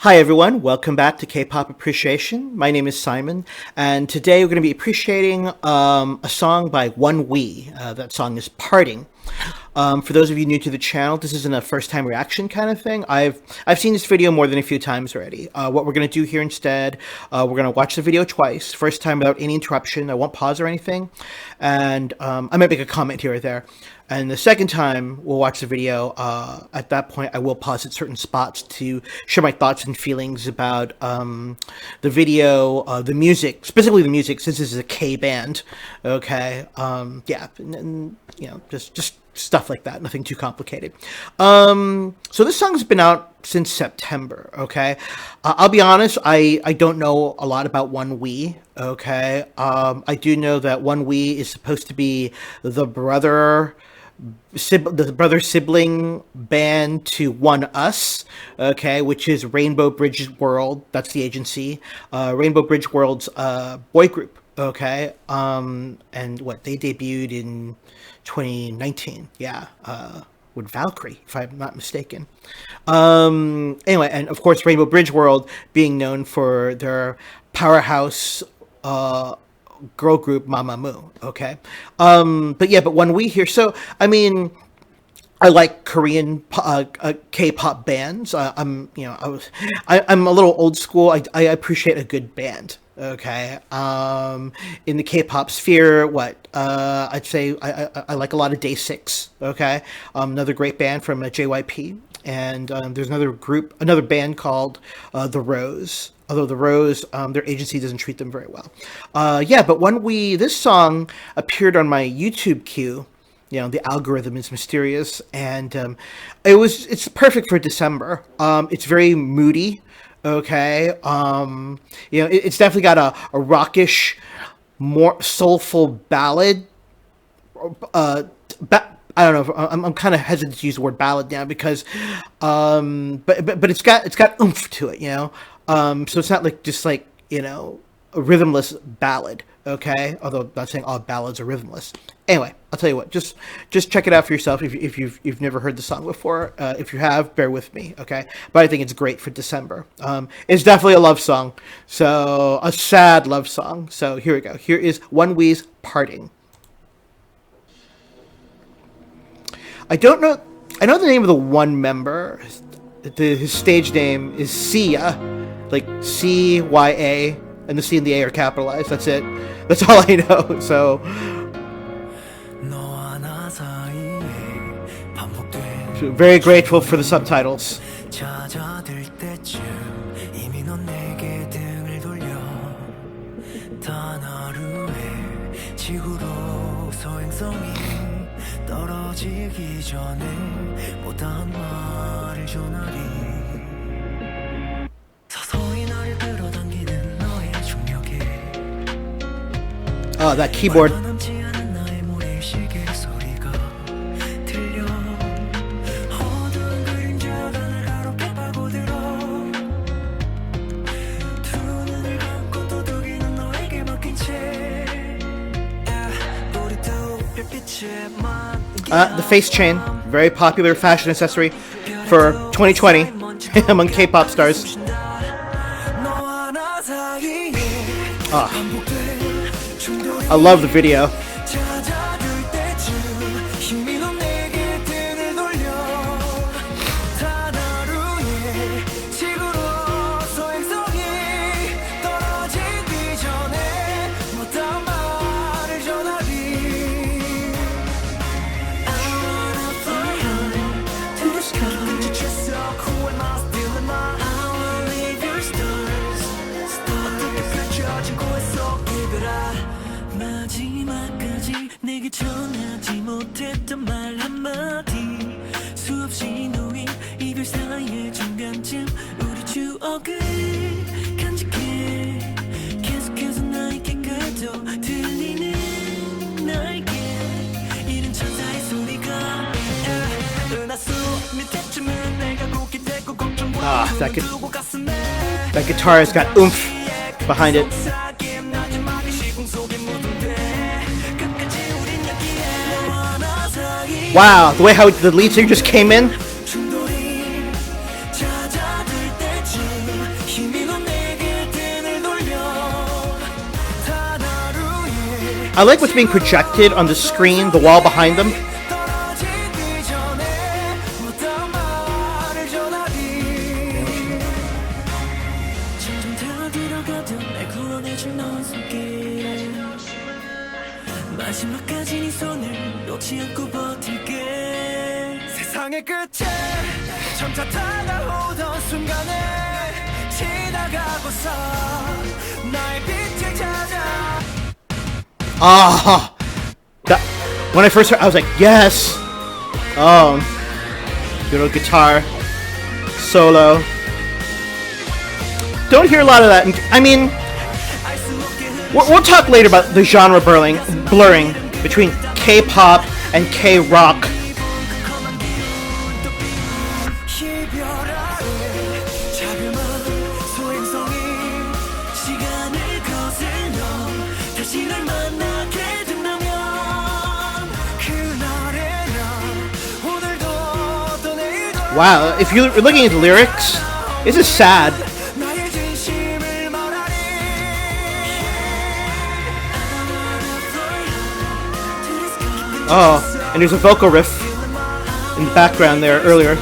Hi everyone, welcome back to K-pop Appreciation. My name is Simon, and today we're going to be appreciating a song by ONEWE. That song is "Parting." For those of you new to the channel, this isn't a first-time reaction kind of thing. I've seen this video more than a few times already. What we're going to do here instead, we're going to watch the video twice. First time without any interruption. I won't pause or anything, and I might make a comment here or there. And the second time we'll watch the video, at that point I will pause at certain spots to share my thoughts and feelings about the video, the music, specifically the music, since this is a K band. Okay, yeah, and you know, just stuff like that, nothing too complicated. So this song's been out since September. Okay, I'll be honest, I don't know a lot about ONEWE. Okay, I do know that ONEWE is supposed to be the brother sibling band to ONEUS, okay, which is Rainbow Bridge World. That's the agency. Rainbow Bridge World's boy group. Okay, and what they debuted in 2019. Yeah, with Valkyrie, if I'm not mistaken. Anyway, and of course, Rainbow Bridge World being known for their powerhouse girl group Mamamoo. Okay, but yeah, but ONEWE here. So I mean, I like Korean K-pop bands. I'm I'm a little old school. I appreciate a good band. Okay, in the K-pop sphere, I'd say I like a lot of Day 6. Okay, another great band from JYP, and there's another band called The Rose. Although The Rose, their agency doesn't treat them very well. Yeah, but this song appeared on my YouTube queue. You know, the algorithm is mysterious, and it's perfect for December. It's very moody. Okay, you know, it's definitely got a rockish, more soulful ballad. I don't know. I'm kind of hesitant to use the word ballad now because, but it's got oomph to it. You know, so it's not like just like, you know, a rhythmless ballad. Okay, although I'm not saying all ballads are rhythmless. Anyway, I'll tell you what. Just check it out for yourself if you've never heard the song before. If you have, bear with me. Okay, but I think it's great for December. It's definitely a love song, so a sad love song. So here we go. Here is ONEWE's "Parting." I don't know. I know the name of the one member. His stage name is Sia, like CYA, and the C and the A are capitalized. That's it. That's all I know. So very grateful for the subtitles. Oh, that keyboard. The face chain, very popular fashion accessory for 2020 among K-pop stars. I love the video. That guitar has got oomph behind it. Wow, the way how the lead singer just came in. I like what's being projected on the screen, the wall behind them. Ah, that, when I first heard, I was like, yes. Good old guitar solo. Don't hear a lot of that. I mean, we'll talk later about the genre blurring between K-pop and K-rock. Wow, if you're looking at the lyrics, this is sad. Oh, and there's a vocal riff in the background there earlier.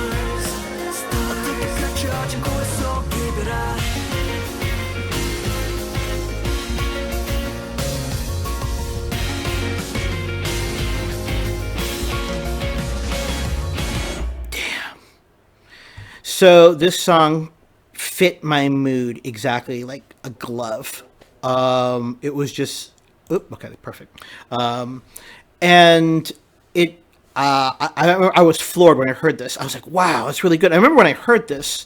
So this song fit my mood exactly like a glove. It was just, okay, perfect. And it, I was floored when I heard this. I was like, wow, that's really good. I remember when I heard this,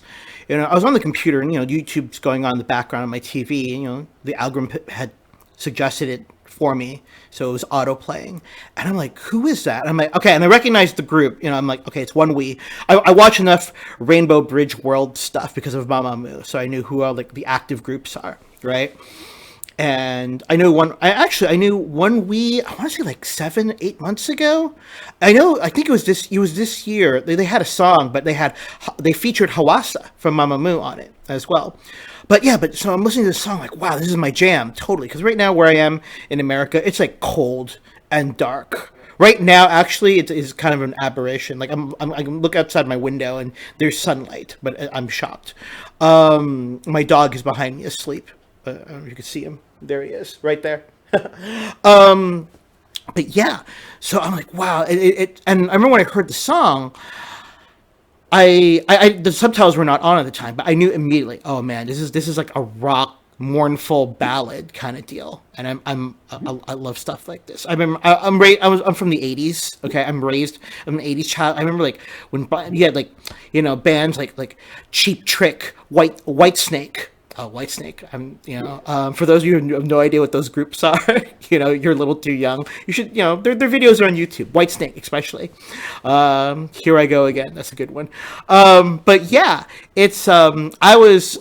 I was on the computer and, YouTube's going on in the background on my TV. And, the algorithm had suggested it for me, so it was auto playing, and I'm like, who is that? And I'm like, okay, and I recognized the group. I'm like, okay, it's ONEWE. I watch enough Rainbow Bridge World stuff because of Mamamoo, so I knew who all like the active groups are, right? And I knew ONEWE. I want to say like 7-8 months ago. I think it was this year. They had a song, but they featured Hawassa from Mamamoo on it as well. But so I'm listening to this song like, wow, this is my jam, totally. Because right now where I am in America, it's like cold and dark. Right now, actually, it is kind of an aberration. Like I can look outside my window and there's sunlight, but I'm shocked. My dog is behind me asleep. I don't know if you can see him. There he is, right there. But yeah, so I'm like, wow. And I remember when I heard the song, the subtitles were not on at the time, but I knew immediately. Oh man, this is like a rock, mournful ballad kind of deal, and I love stuff like this. I'm from the '80s. Okay, I'm an '80s child. I remember like when you had like bands like Cheap Trick, Whitesnake. Whitesnake. For those of you who have no idea what those groups are, you're a little too young. You should, their videos are on YouTube. Whitesnake, especially. Here I Go Again. That's a good one. But yeah, it's. I was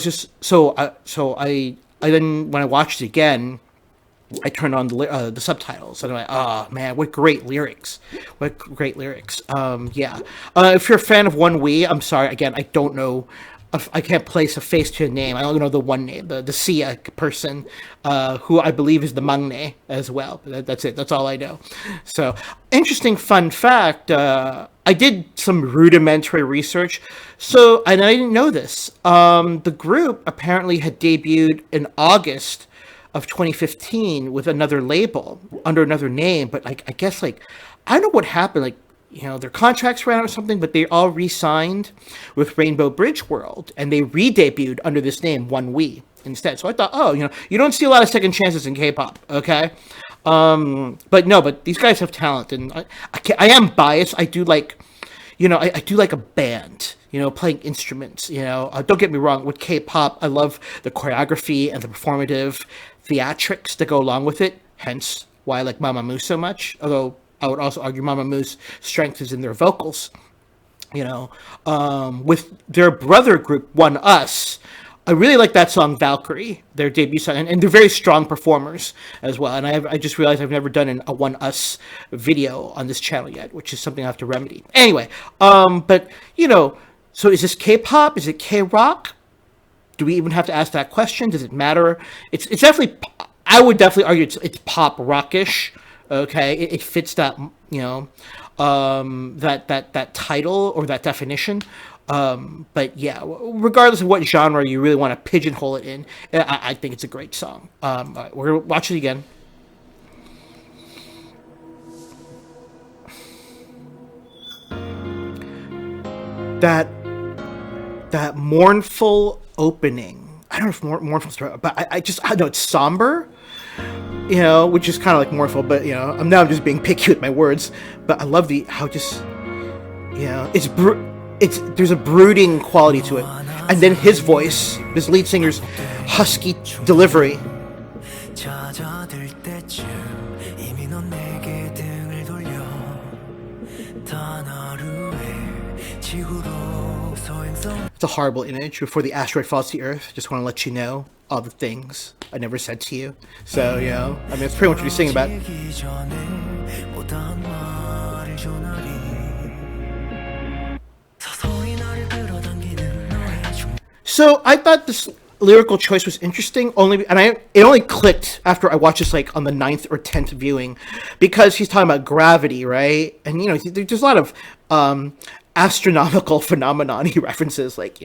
just so. I then when I watched it again, I turned on the subtitles and I'm like, oh man, what great lyrics! What great lyrics! Yeah. If you're a fan of ONEWE, I'm sorry. Again, I don't know. I can't place a face to a name. I don't know the one name, the Sia person, who I believe is the Mangne as well. That's it. That's all I know. So, interesting fun fact. I did some rudimentary research. So, and I didn't know this. The group apparently had debuted in August of 2015 with another label under another name. But I guess I don't know what happened. Their contracts ran out or something, but they all re-signed with Rainbow Bridge World, and they re-debuted under this name, ONEWE, instead. So I thought, you don't see a lot of second chances in K-pop, okay? But these guys have talent, and I am biased. I do like, I do like a band, playing instruments, Don't get me wrong, with K-pop, I love the choreography and the performative theatrics that go along with it, hence why I like Mamamoo so much, although I would also argue Mamamoo's strength is in their vocals. With their brother group, ONEUS, I really like that song Valkyrie, their debut song, and they're very strong performers as well. And I just realized I've never done a ONEUS video on this channel yet, which is something I have to remedy. Anyway, so is this K-pop? Is it K-rock? Do we even have to ask that question? Does it matter? It's definitely. I would definitely argue it's pop rockish. Okay, it fits that, that title or that definition. But yeah, regardless of what genre you really want to pigeonhole it in, I think it's a great song. All right, we're gonna watch it again. That that mournful opening. I don't know if mournful, but I know it's somber, which is kind of like mournful, but I'm just being picky with my words. But I love how just, it's there's a brooding quality to it, and then his voice, this lead singer's husky delivery. It's a horrible image. Before the asteroid falls to Earth, just want to let you know all the things I never said to you. So, I mean, it's pretty much what he's singing about. So I thought this lyrical choice was interesting, it only clicked after I watched this like on the 9th or 10th viewing, because he's talking about gravity, right? And there's a lot of astronomical phenomenon he references, like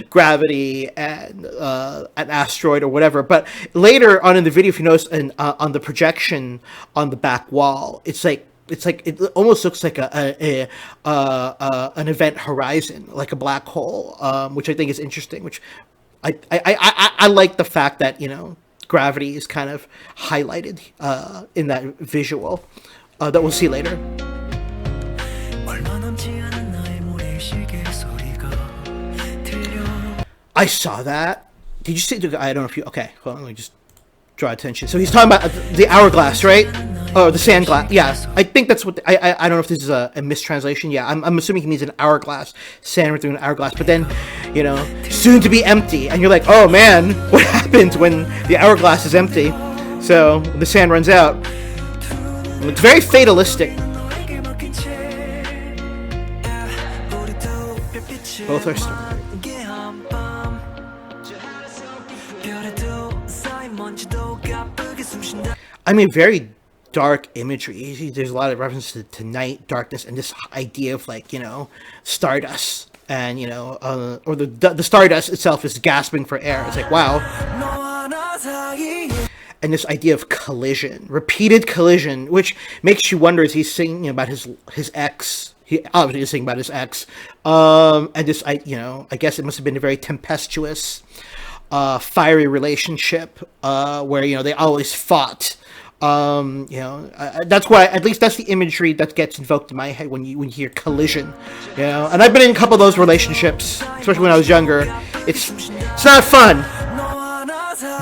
gravity and an asteroid or whatever. But later on in the video, if you notice, on the projection on the back wall, it's like it almost looks like an event horizon, like a black hole, which I think is interesting. Which I like the fact that gravity is kind of highlighted in that visual that we'll see later. I saw that. Did you see? I don't know if you. Okay, hold on. Let me just draw attention. So he's talking about the hourglass, right? Oh, the sand glass. Yeah, I think that's what. I don't know if this is a mistranslation. Yeah, I'm assuming he means an hourglass, sand through an hourglass. But then, soon to be empty, and you're like, oh man, what happens when the hourglass is empty? So the sand runs out. It's very fatalistic. Both are. I mean, very dark imagery. There's a lot of references to night, darkness, and this idea of like stardust, and or the stardust itself is gasping for air. It's like, wow. And this idea of collision, repeated collision, which makes you wonder: is he singing about his ex? He obviously is singing about his ex, and this, I guess it must have been a very tempestuous, fiery relationship, where they always fought. That's why, at least that's the imagery that gets invoked in my head when you hear collision. And I've been in a couple of those relationships, especially when I was younger. It's not fun,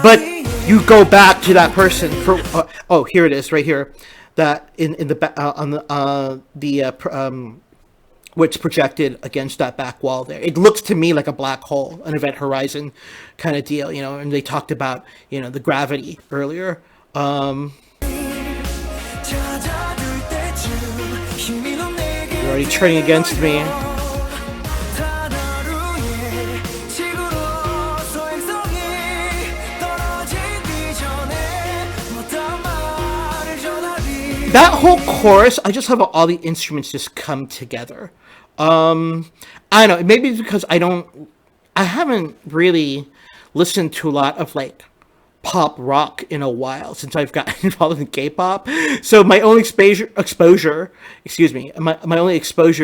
but you go back to that person for. Here it is, right here. That in the on the which projected against that back wall there. It looks to me like a black hole, an event horizon kind of deal, and they talked about, the gravity earlier. You're already turning against me. That whole chorus, I just have all the instruments just come together. I don't know, maybe it's because I haven't really listened to a lot of like pop rock in a while since I've gotten involved in K-pop. So my only exposure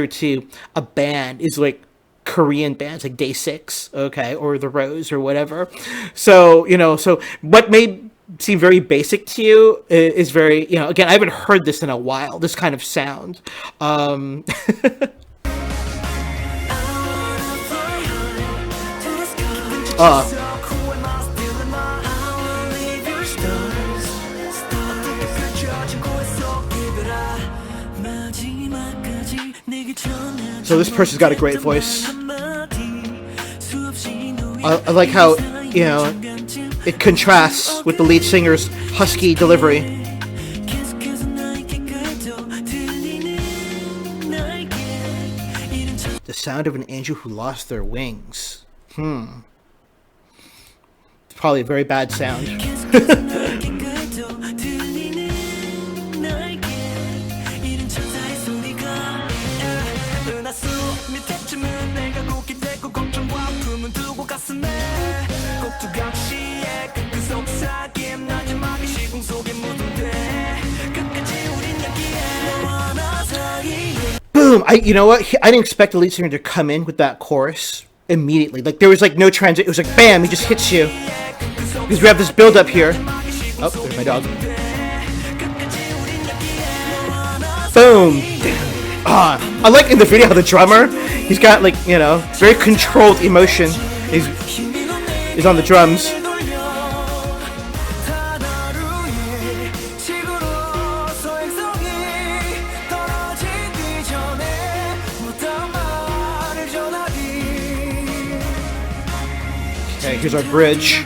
to a band is like Korean bands like Day 6, okay, or The Rose or whatever. So, so what may seem very basic to you is very, again, I haven't heard this in a while, this kind of sound. So this person's got a great voice. I like how, it contrasts with the lead singer's husky delivery. The sound of an angel who lost their wings. It's probably a very bad sound. boom. You know what? I didn't expect the lead singer to come in with that chorus immediately. Like there was like no transit. It was like bam. He just hits you because we have this build up here. Oh, there's my dog. Boom. I like in the video how the drummer, he's got like, you know, very controlled emotion. He's on the drums. Okay, here's our bridge.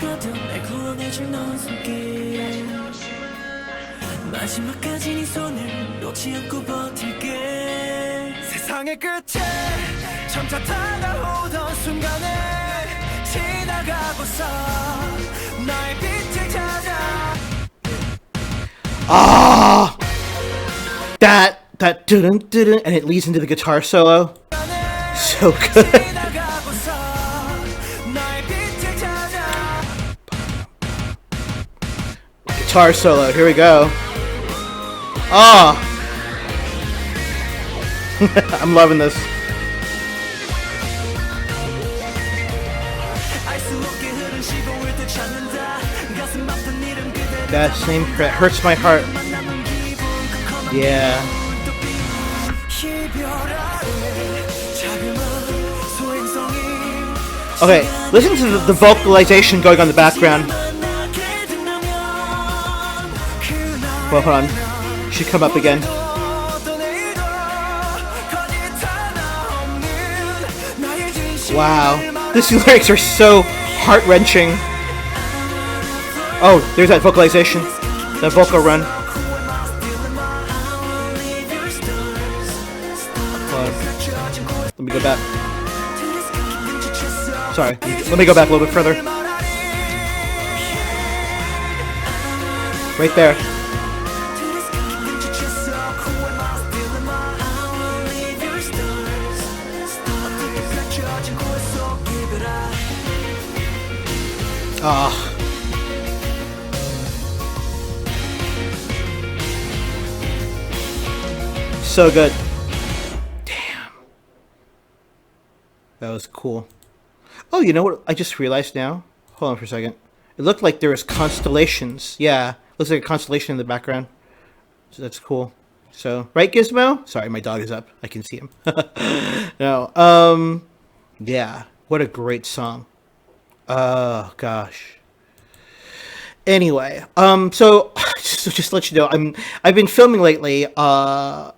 Ah, that dun dun, and it leads into the guitar solo. So good. Guitar solo. Here we go. Ah, I'm loving this. That same hurts my heart. Yeah. Okay, listen to the vocalization going on in the background. Well, hold on. Should come up again. Wow. These lyrics are so heart-wrenching. Oh, there's that vocalization. That vocal run. Let me go back. Sorry. Let me go back a little bit further. Right there. Ah. So good. Damn. That was cool. Oh, you know what I just realized now? Hold on for a second. It looked like there was constellations. Yeah. Looks like a constellation in the background. So that's cool. So, right, Gizmo? Sorry, my dog is up. I can see him. No. Yeah. What a great song. Oh, gosh. Anyway, so just to let you know, I've been filming lately,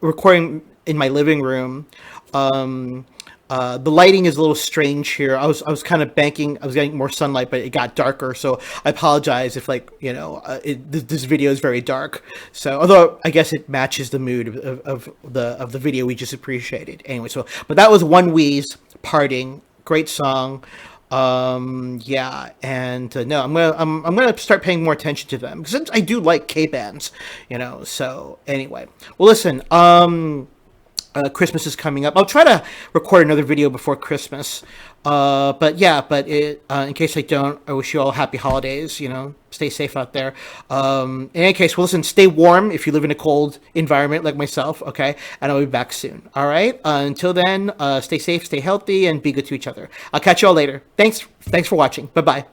recording in my living room. The lighting is a little strange here. I was kind of banking. I was getting more sunlight, but it got darker. So I apologize if, like, you know, this video is very dark. So although I guess it matches the mood of the video we just appreciated. Anyway, so but that was ONEWE's "Parting." Great song. Yeah, and no, I'm gonna start paying more attention to them because I do like K bands, you know. So anyway, well, listen, Christmas is coming up. I'll try to record another video before Christmas. But yeah, in case I don't, I wish you all happy holidays. You know, stay safe out there. In any case, well, listen, stay warm if you live in a cold environment like myself. Okay, and I'll be back soon. All right. Until then, stay safe, stay healthy, and be good to each other. I'll catch you all later. Thanks for watching. Bye bye.